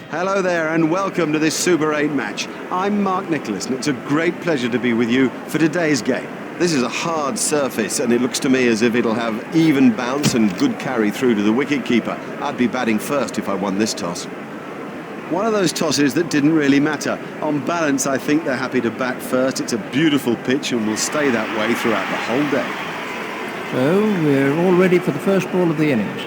Hello there and welcome to this Super 8 match. I'm Mark Nicholas and it's a great pleasure to be with you for today's game. This is a hard surface and it looks to me as if it'll have even bounce and good carry through to the wicket-keeper. I'd be batting first if I won this toss. One of those tosses that didn't really matter. On balance, I think they're happy to bat first. It's a beautiful pitch and will stay that way throughout the whole day. So we're all ready for the first ball of the innings.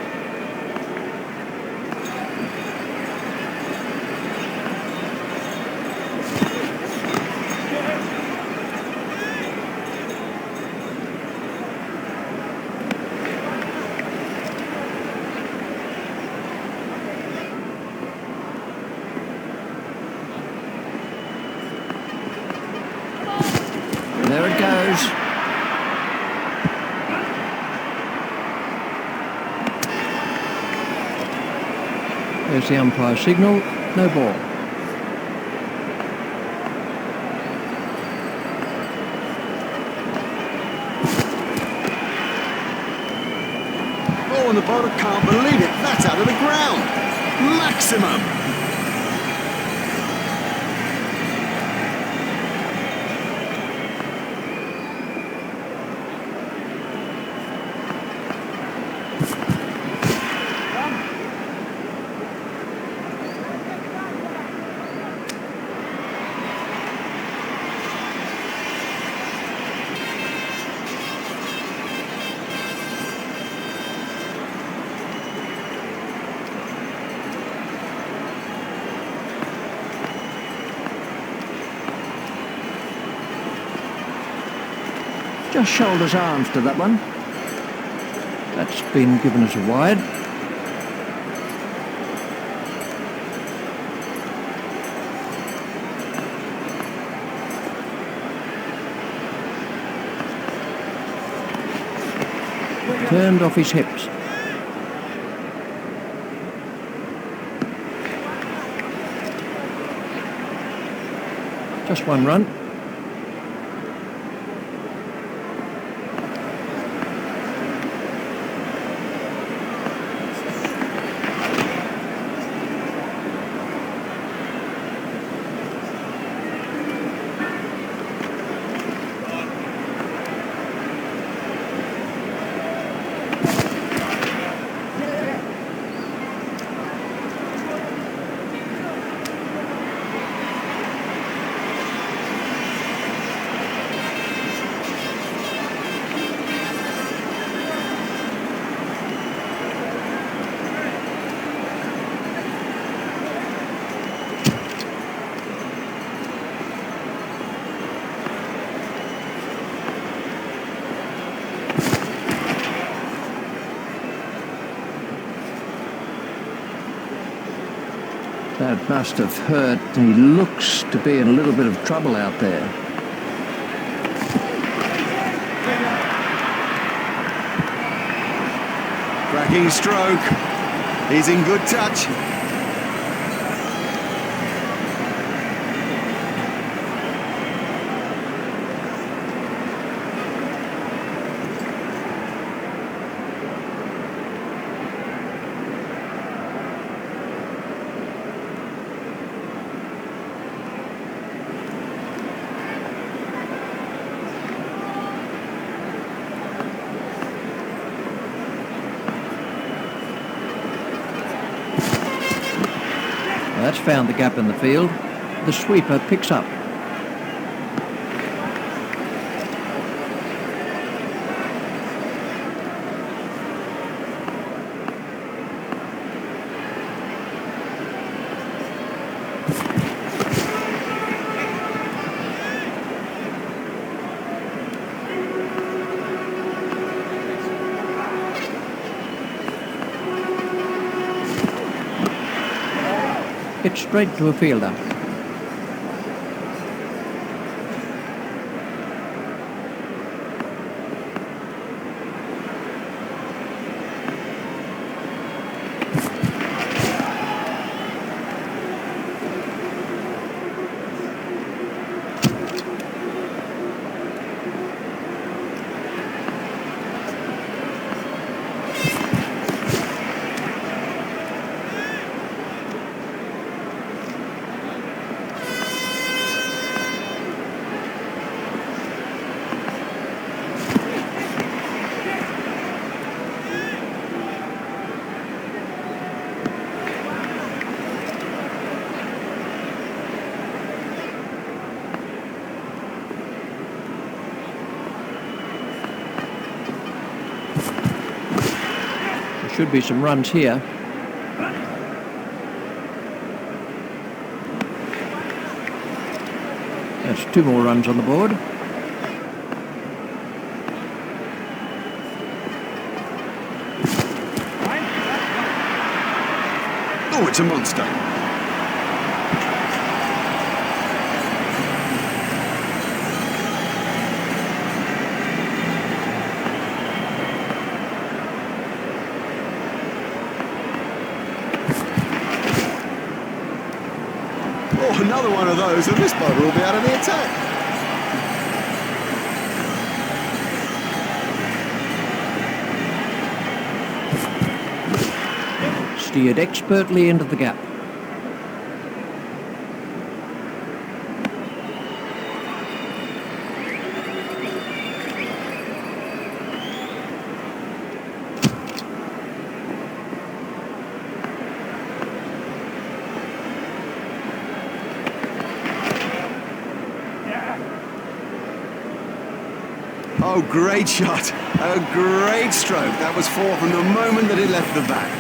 There it goes. There's the umpire signal, no ball. Oh, and the bowler can't believe it. That's out of the ground. Maximum. Just shoulders arms to that one. That's been given as a wide. Turned off his hips. Just one run. That must have hurt. He looks to be in a little bit of trouble out there. Cracking stroke. He's in good touch. That's found the gap in the field. The sweeper picks up. Hit straight to a fielder. should be some runs here. That's 2 more runs on the board. Oh, it's a monster. Oh, another one of those, and this bowler will be out of the attack. Steered expertly into the gap. Oh, great shot. A great stroke. That was 4 from the moment that it left the bat.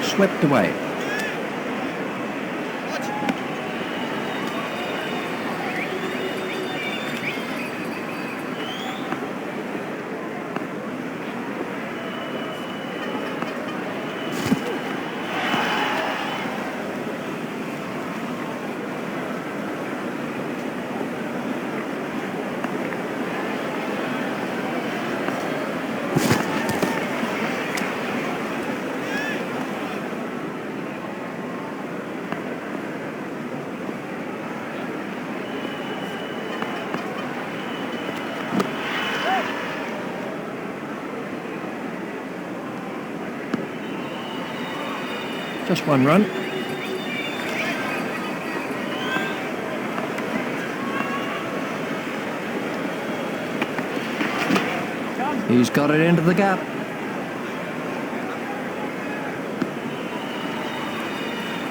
Swept away. Just 1 run. He's got it into the gap.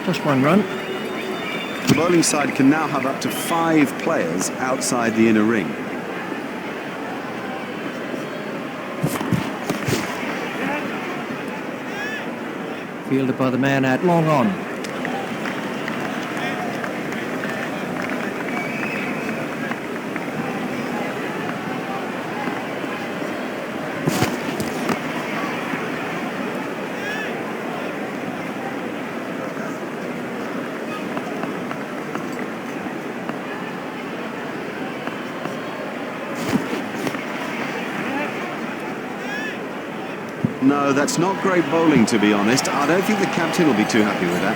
Just 1 run. The bowling side can now have up to 5 players outside the inner ring. Fielded by the man out long on. No, that's not great bowling, to be honest. I don't think the captain will be too happy with that.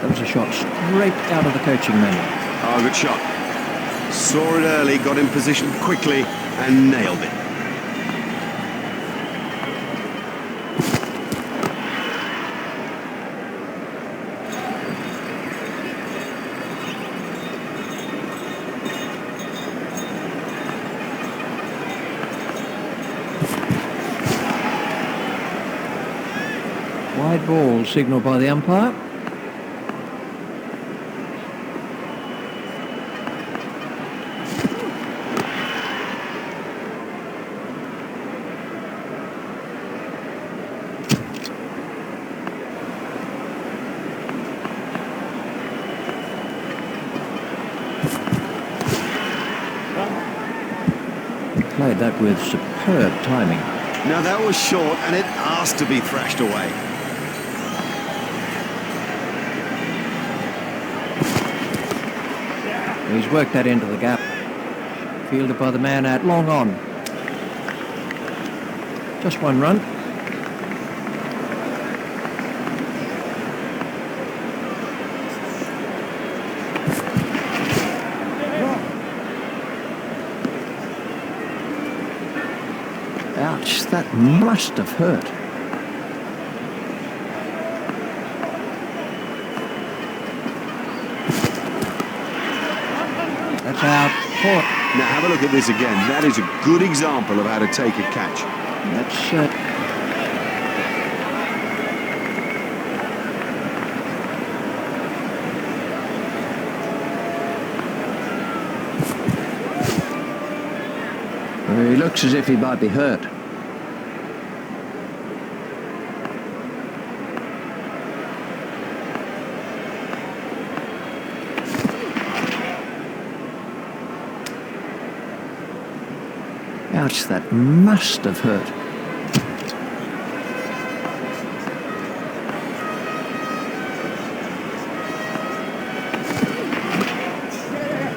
That was a shot straight out of the coaching manual. Oh, good shot. Saw it early, got in position quickly, and nailed it. Wide ball signalled by the umpire. Played that with superb timing. Now that was short, and it asked to be thrashed away. He's worked that into the gap. Fielded by the man out long on. Just 1 run. Ouch, that must have hurt. That's out. Caught. Now have a look at this again. That is a good example of how to take a catch. That's He looks as if he might be hurt. Ouch, that must have hurt.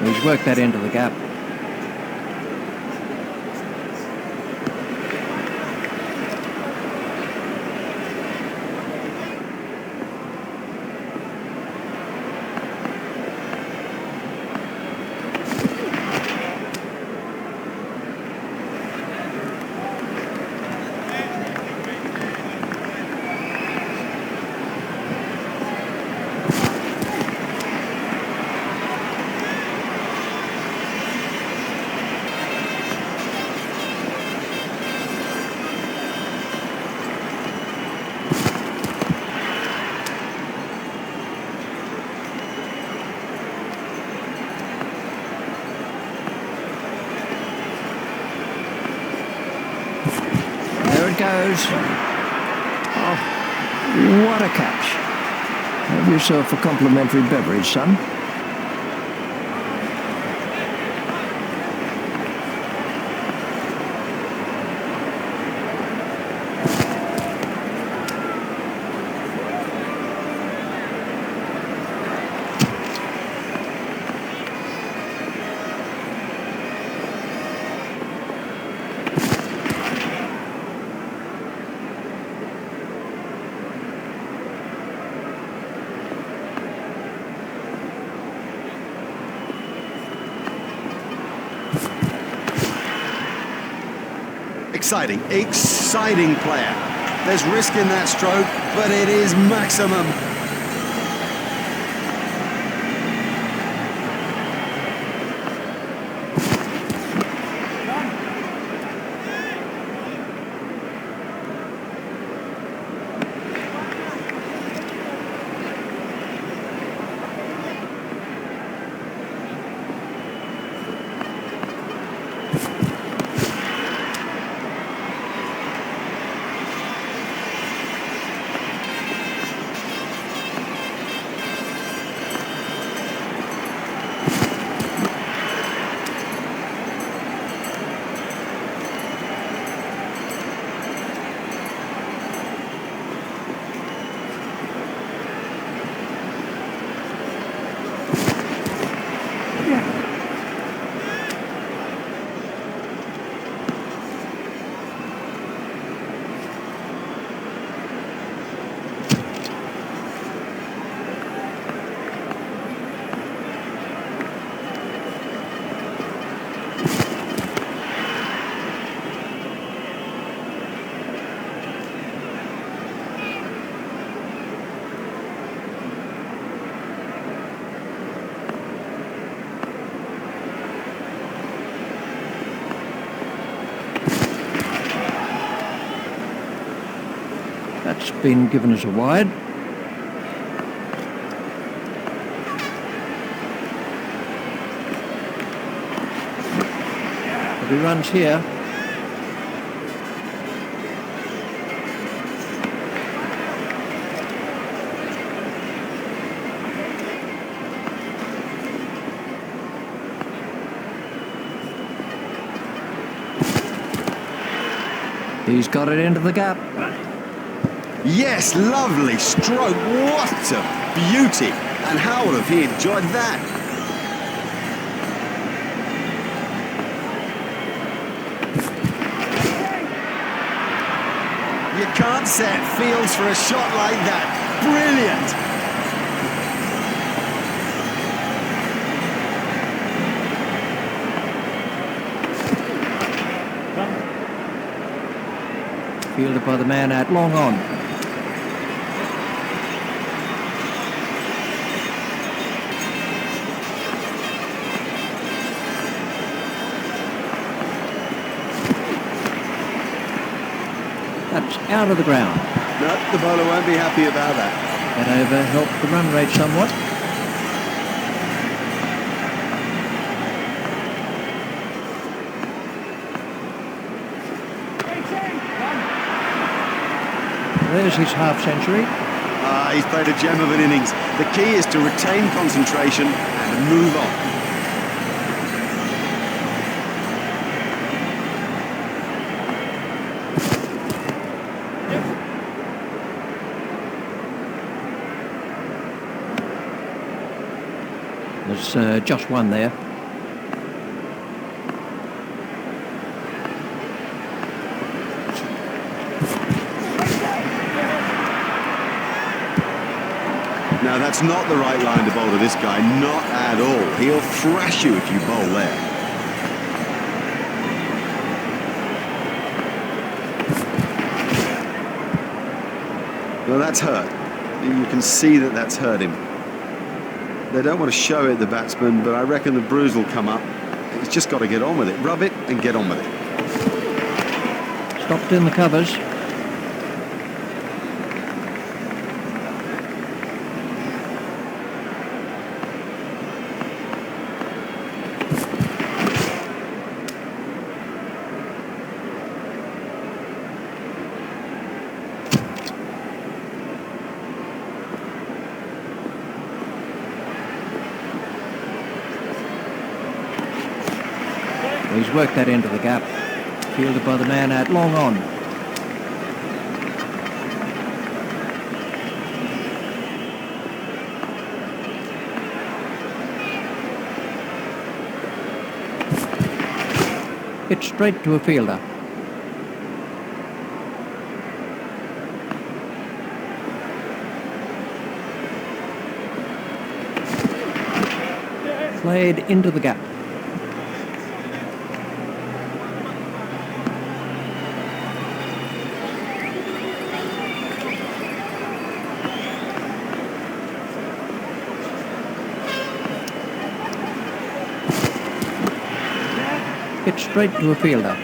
He's worked that into the gap. Goes. Oh, what a catch. Have yourself a complimentary beverage, son. Exciting player. There's risk in that stroke, but it is maximum. That's been given as a wide. But he runs here. He's got it into the gap. Yes, lovely stroke. What a beauty. And how would have he enjoyed that? You can't set fields for a shot like that. Brilliant. Fielded by the man out long on. That's out of the ground. No, the bowler won't be happy about that. That over helped the run rate somewhat. There's his half-century. He's played a gem of an innings. The key is to retain concentration and move on. There's just one there. Now that's not the right line to bowl to this guy, not at all. He'll thrash you if you bowl there. Well, that's hurt. You can see that that's hurt him. They don't want to show it, the batsman, but I reckon the bruise will come up. He's just got to get on with it. Rub it and get on with it. Stopped in the covers. He's worked that into the gap. Fielded by the man out long on. Hit straight to a fielder. Played into the gap. Hit straight to a fielder.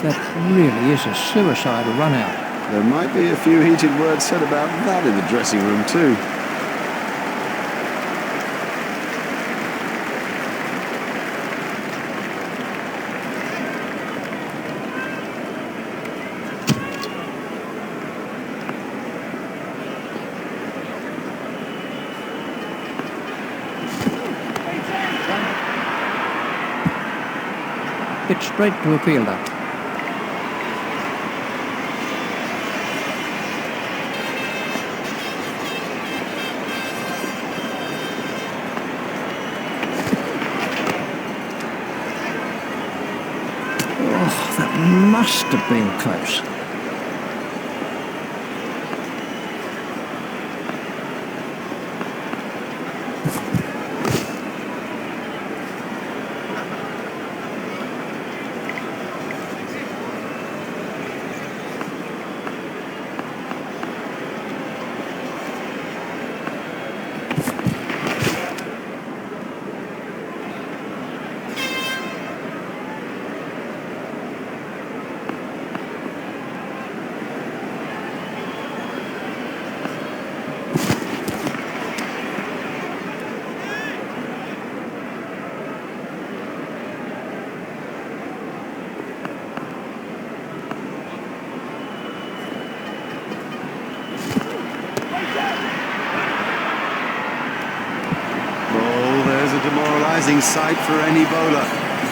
That really is a suicidal run out. There might be a few heated words said about that in the dressing room too. Hit straight to a fielder. Must have been close. Demoralising sight for any bowler.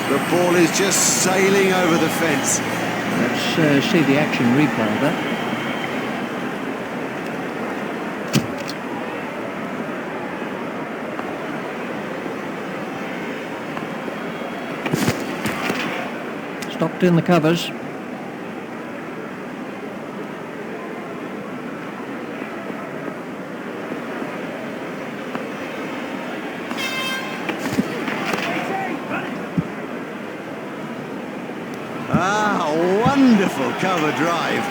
The ball is just sailing over the fence. Let's see the action replay of that. Stopped in the covers. Wonderful cover drive.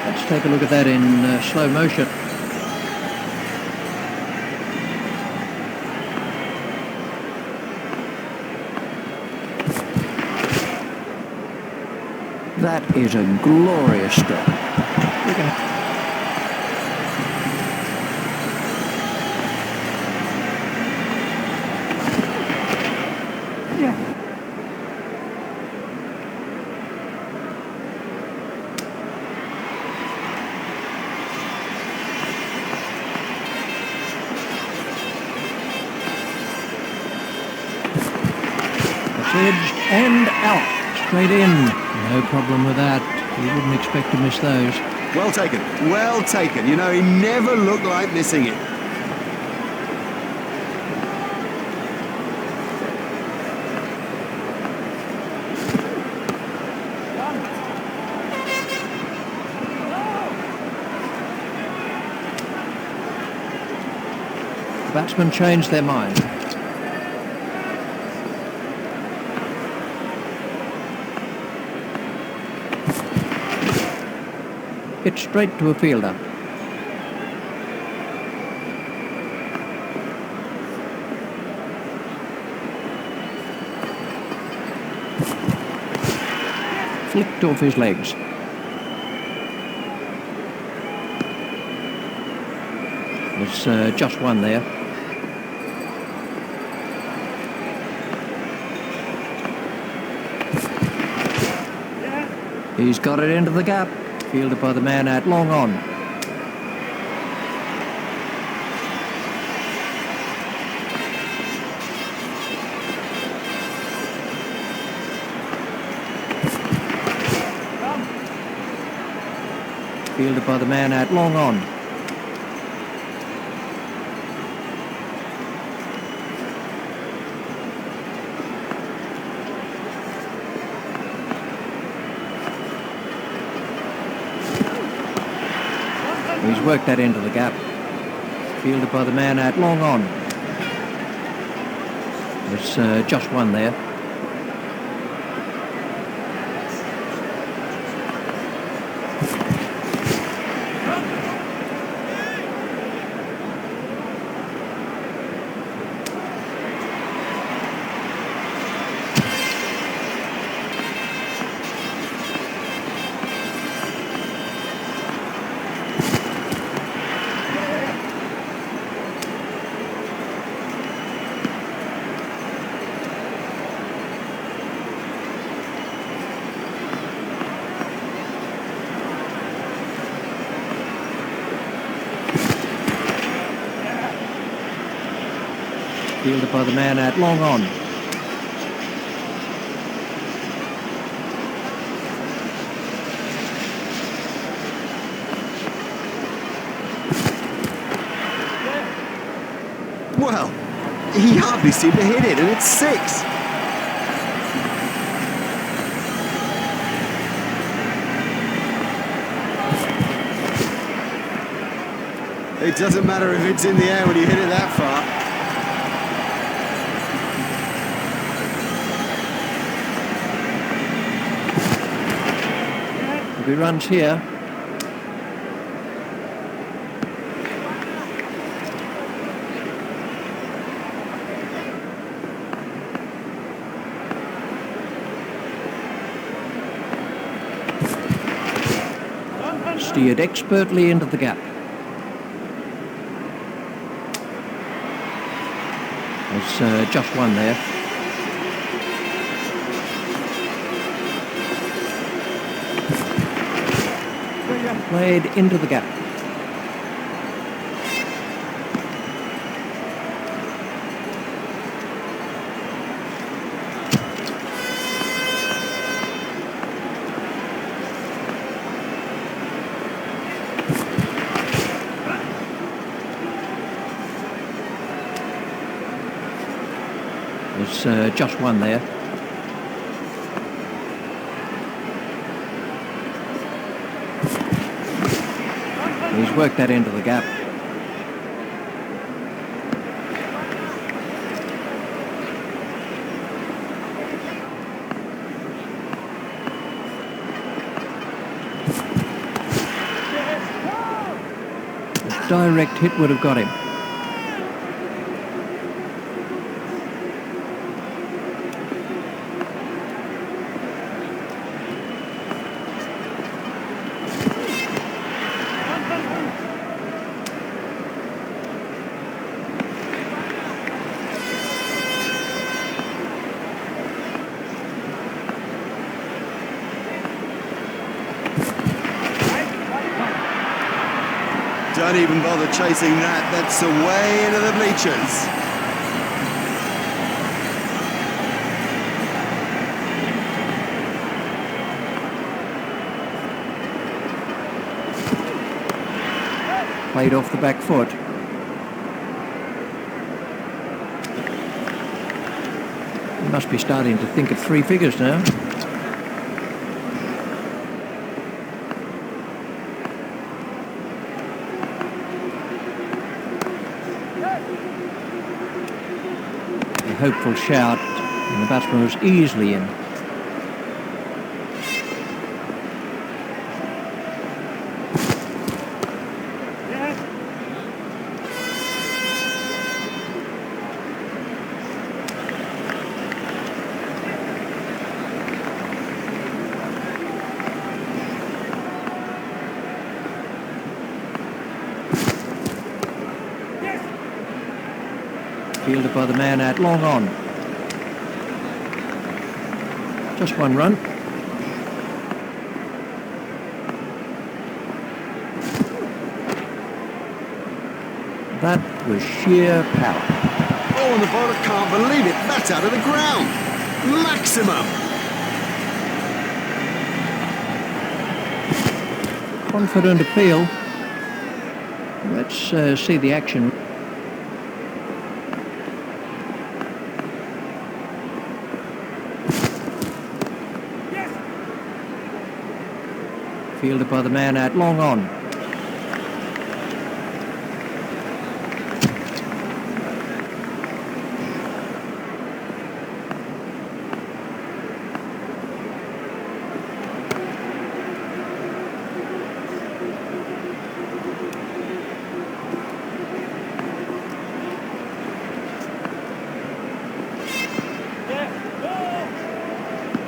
Let's take a look at that in slow motion. That is a glorious stroke. We're going to... Edged and out, straight in. No problem with that. You wouldn't expect to miss those. Well taken, well taken. You know, he never looked like missing it. The batsmen changed their mind. Hit straight to a fielder. Flicked off his legs. There's just one there. He's got it into the gap. Fielded by the man at long on. Fielded by the man at long on. He's worked that into the gap. Fielded by the man at long on. There's just one there. Fielded by the man at long on. Well, he hardly seemed to hit it, and it's 6. It doesn't matter if it's in the air when you hit it that far. He runs here. Steered expertly into the gap. There's just one there. Played into the gap. There's just one there. He's worked that into the gap. A direct hit would have got him. Don't even bother chasing that. That's away into the bleachers. Played off the back foot. He must be starting to think of three figures now. A hopeful shout, and the batsman was easily in. Fielded by the man out long on. Just one run. That was sheer power. Oh, and the bowler can't believe it. That's out of the ground. Maximum. Confident appeal. Let's see the action. Fielded by the man out long on.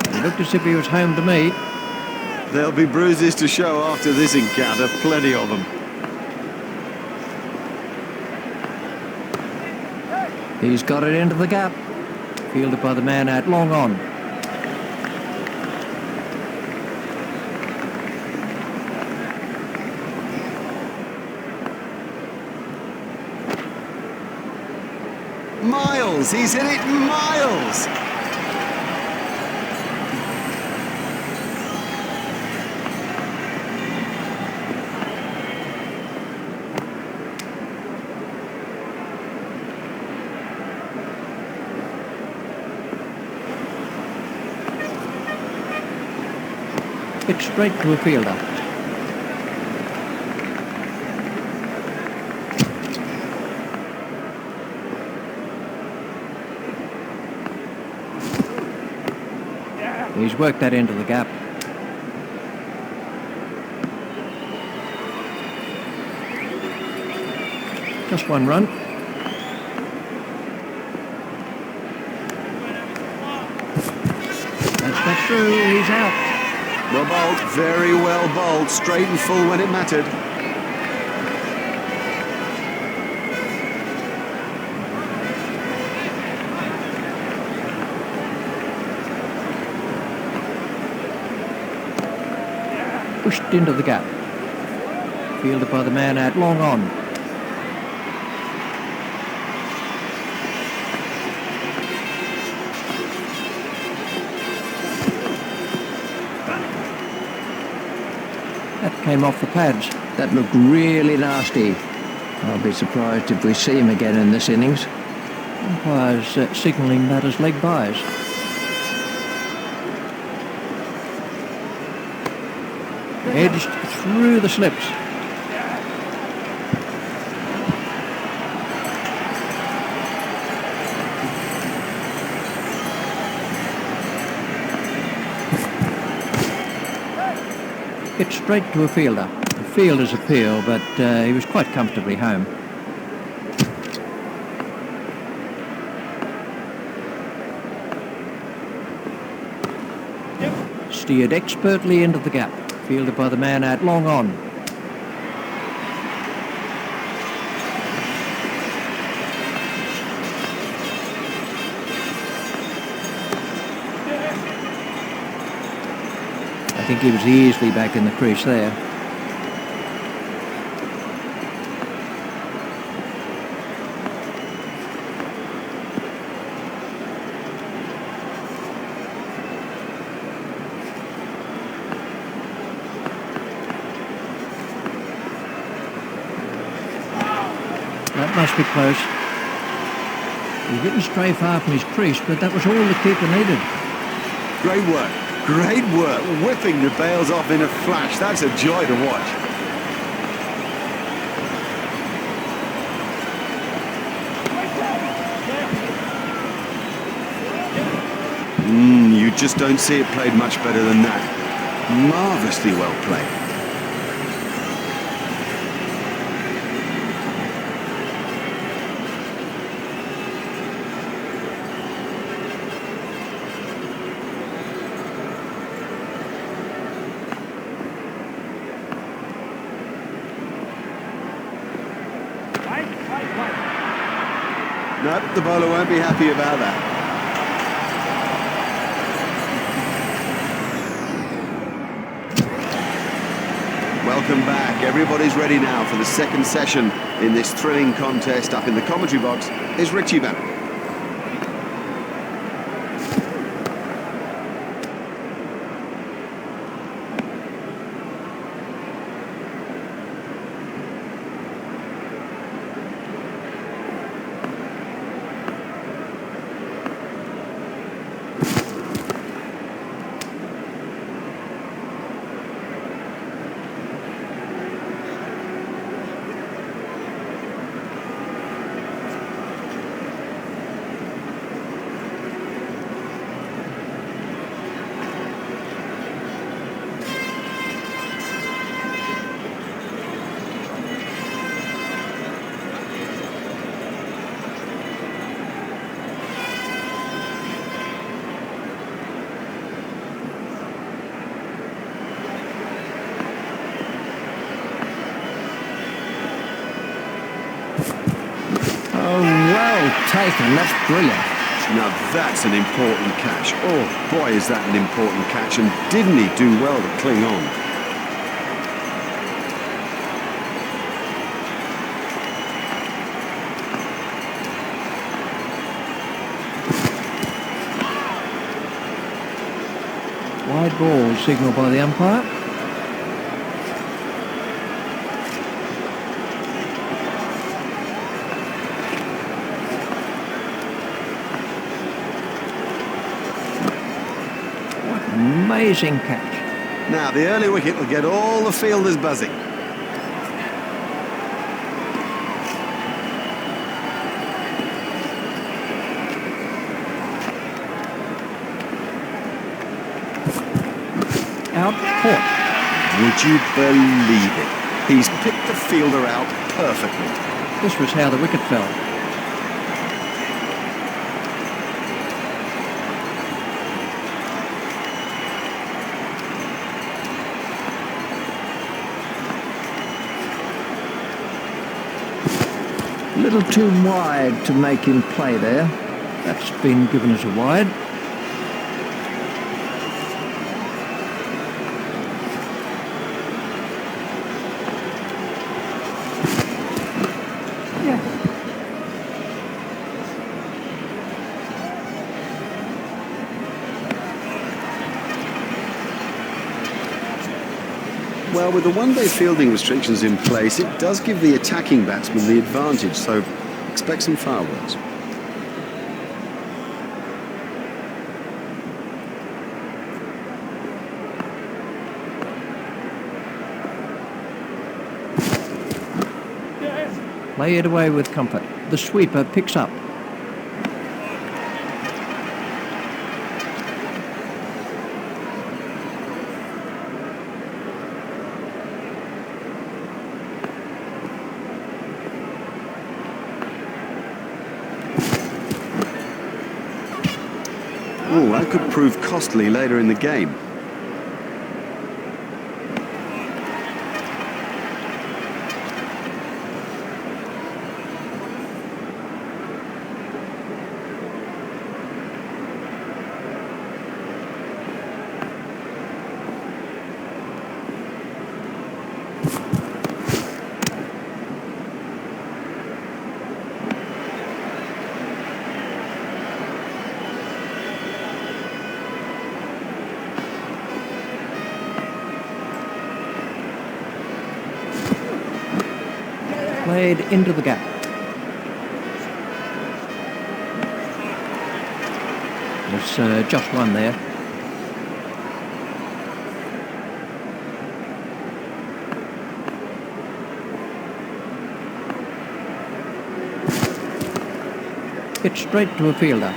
It looked as if he was home to me. There'll be bruises to show after this encounter, plenty of them. He's got it into the gap. Fielded by the man out long on. Miles, he's hit it miles. Hit straight to a fielder. He's worked that into the gap. Just one run. That's through. He's out. Well bowled, very well bowled, straight and full when it mattered. Pushed into the gap. Fielded by the man out long on. That came off the pads. That looked really nasty. I'll be surprised if we see him again in this innings. Umpires signalling that as leg byes. Edged through the slips. Hit straight to a fielder. The fielder's appeal, but he was quite comfortably home. Steered expertly into the gap. Fielded by the man out long on. I think he was easily back in the crease there. That must be close. He didn't stray far from his crease, but that was all the keeper needed. Great work. Great work. Whipping the bails off in a flash. That's a joy to watch. You just don't see it played much better than that. Marvellously well played. Nope, the bowler won't be happy about that. Welcome back. Everybody's ready now for the second session in this thrilling contest. Up in the commentary box is Richie Bannon. Taken, that's brilliant. Now that's an important catch. Oh boy, is that an important catch, and didn't he do well to cling on? Wide ball signalled by the umpire. Amazing catch. Now the early wicket will get all the fielders buzzing. Out caught. Would you believe it? He's picked the fielder out perfectly. This was how the wicket fell. A little too wide to make him play there. That's been given as a wide. Well, with the one-day fielding restrictions in place, it does give the attacking batsman the advantage, so expect some fireworks. Play it away with comfort. The sweeper picks up. Oh, that could prove costly later in the game. Played into the gap. was just one there. Hit straight to a fielder.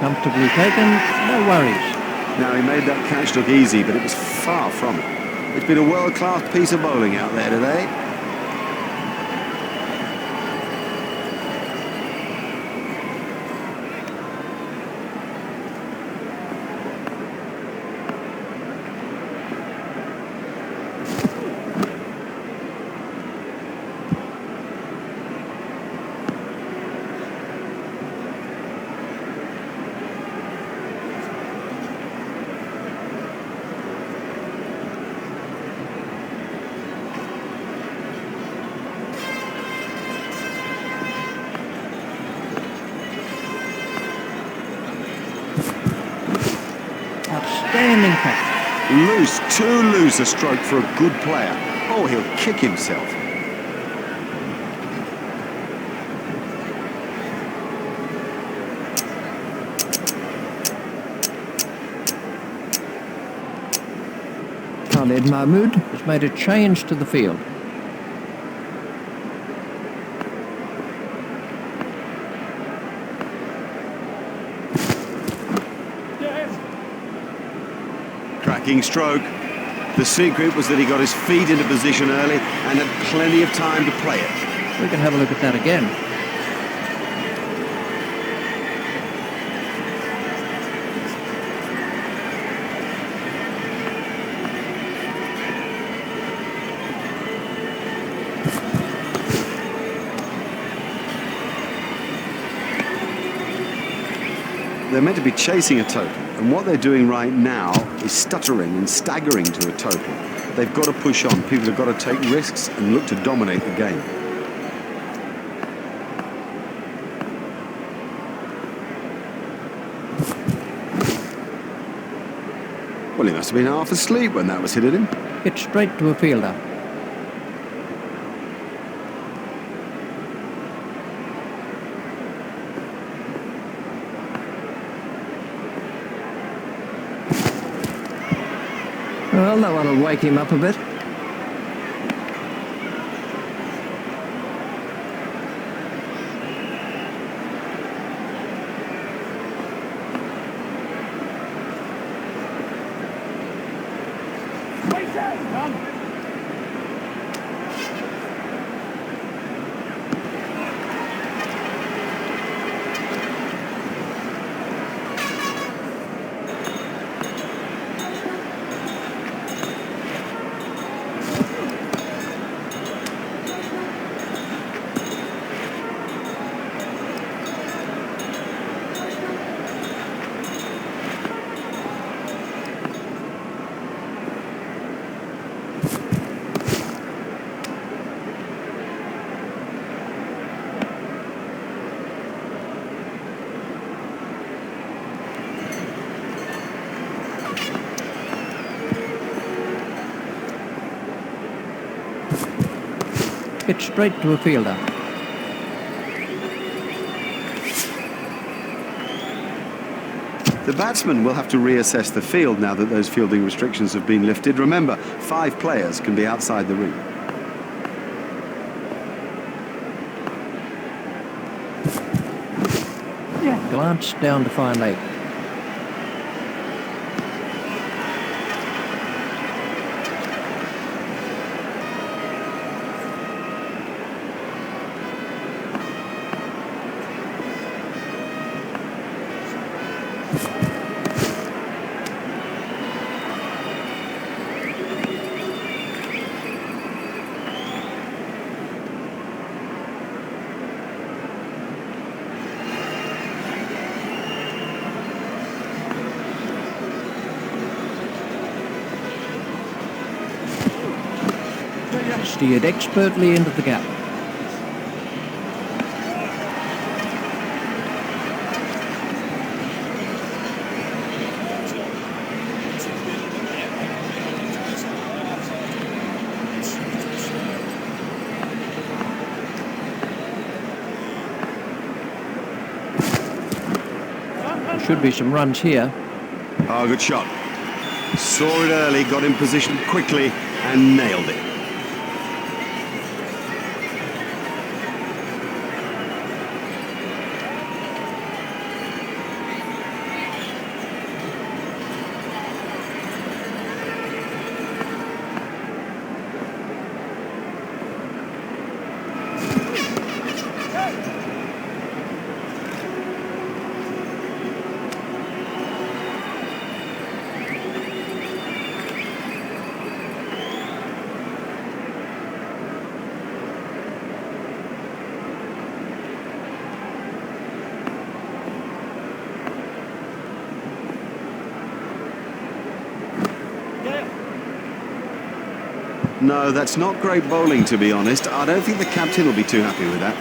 Comfortably taken, no worries. Now, he made that catch look easy, but it was far from it. It's been a world-class piece of bowling out there today. Outstanding catch. Loose, too loose a stroke for a good player. Oh, he'll kick himself. Khalid Mahmood has made a change to the field. Cracking stroke. The secret was that he got his feet into position early and had plenty of time to play it. We can have a look at that again. They're meant to be chasing a total, and what they're doing right now is stuttering and staggering to a total. They've got to push on. People have got to take risks and look to dominate the game. Well, he must have been half asleep when that was hit at him. Hit straight to a fielder. Well, that one will wake him up a bit. Hit straight to a fielder. The batsman will have to reassess the field now that those fielding restrictions have been lifted. Remember, 5 players can be outside the ring. Glance down to fine leg. Steered expertly into the gap. There should be some runs here. Oh, good shot. Saw it early, got in position quickly and nailed it. No, that's not great bowling, to be honest. I don't think the captain will be too happy with that.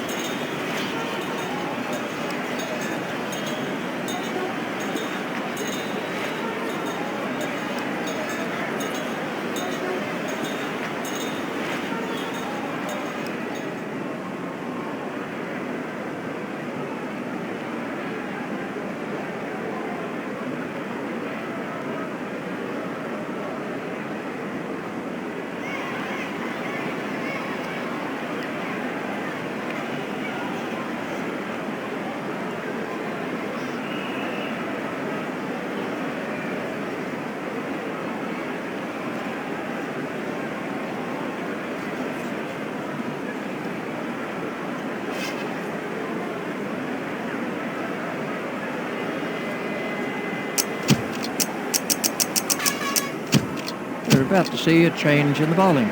We're about to see a change in the bowling.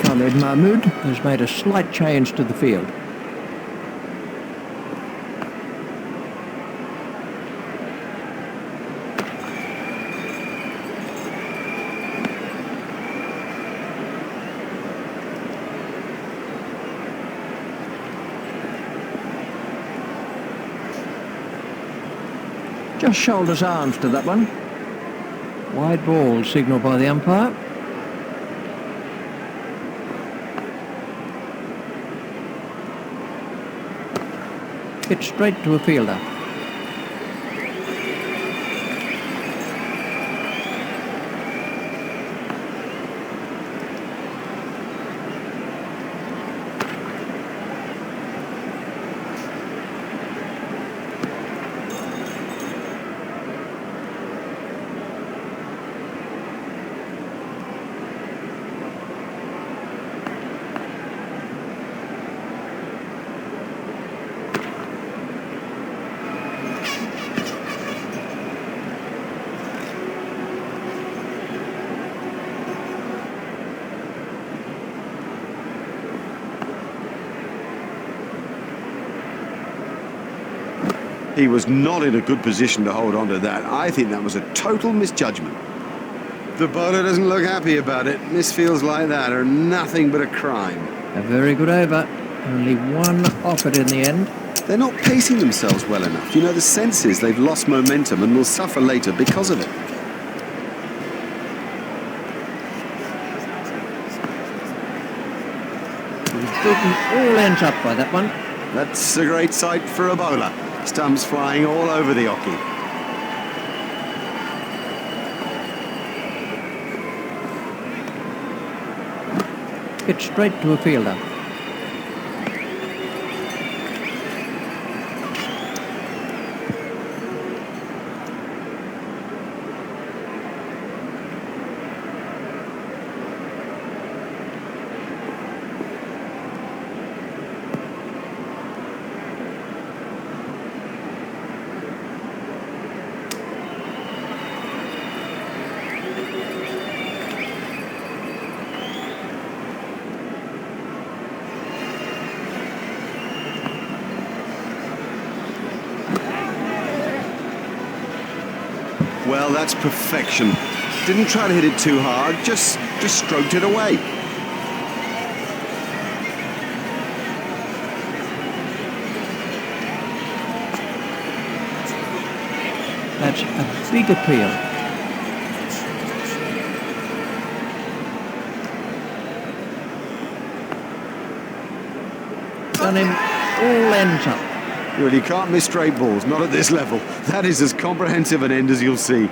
Khalid Mahmood has made a slight change to the field. Just shoulders arms to that one. Wide ball signalled by the umpire. Hit straight to a fielder. He was not in a good position to hold on to that. I think that was a total misjudgment. The bowler doesn't look happy about it. Misfields like that are nothing but a crime. A very good over. Only one offered in the end. They're not pacing themselves well enough. You know, the sense is they've lost momentum and will suffer later because of it. He's beaten all ends up by that one. That's a great sight for a bowler. Stumps flying all over the hockey. Hit straight to a fielder. Well, that's perfection. Didn't try to hit it too hard, just stroked it away. That's a big appeal. Done him all ends up. Well, you can't miss straight balls, not at this level. That is as comprehensive an end as you'll see.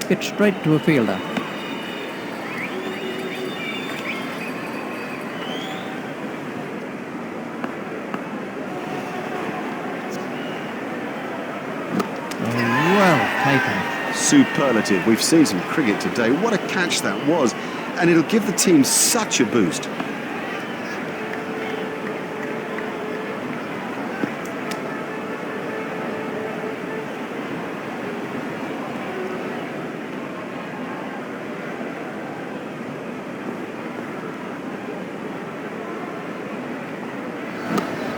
Hit straight to a fielder. Well taken. Superlative. We've seen some cricket today. What a catch that was. And it'll give the team such a boost.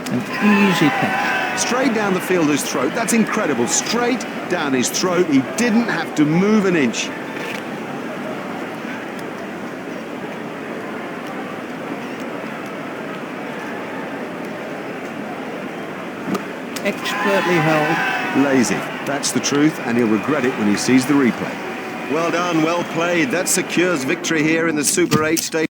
An easy catch. Straight down the fielder's throat. That's incredible. Straight down his throat. He didn't have to move an inch. Expertly held. Lazy. That's the truth, and he'll regret it when he sees the replay. Well done, well played. That secures victory here in the Super 8 stage.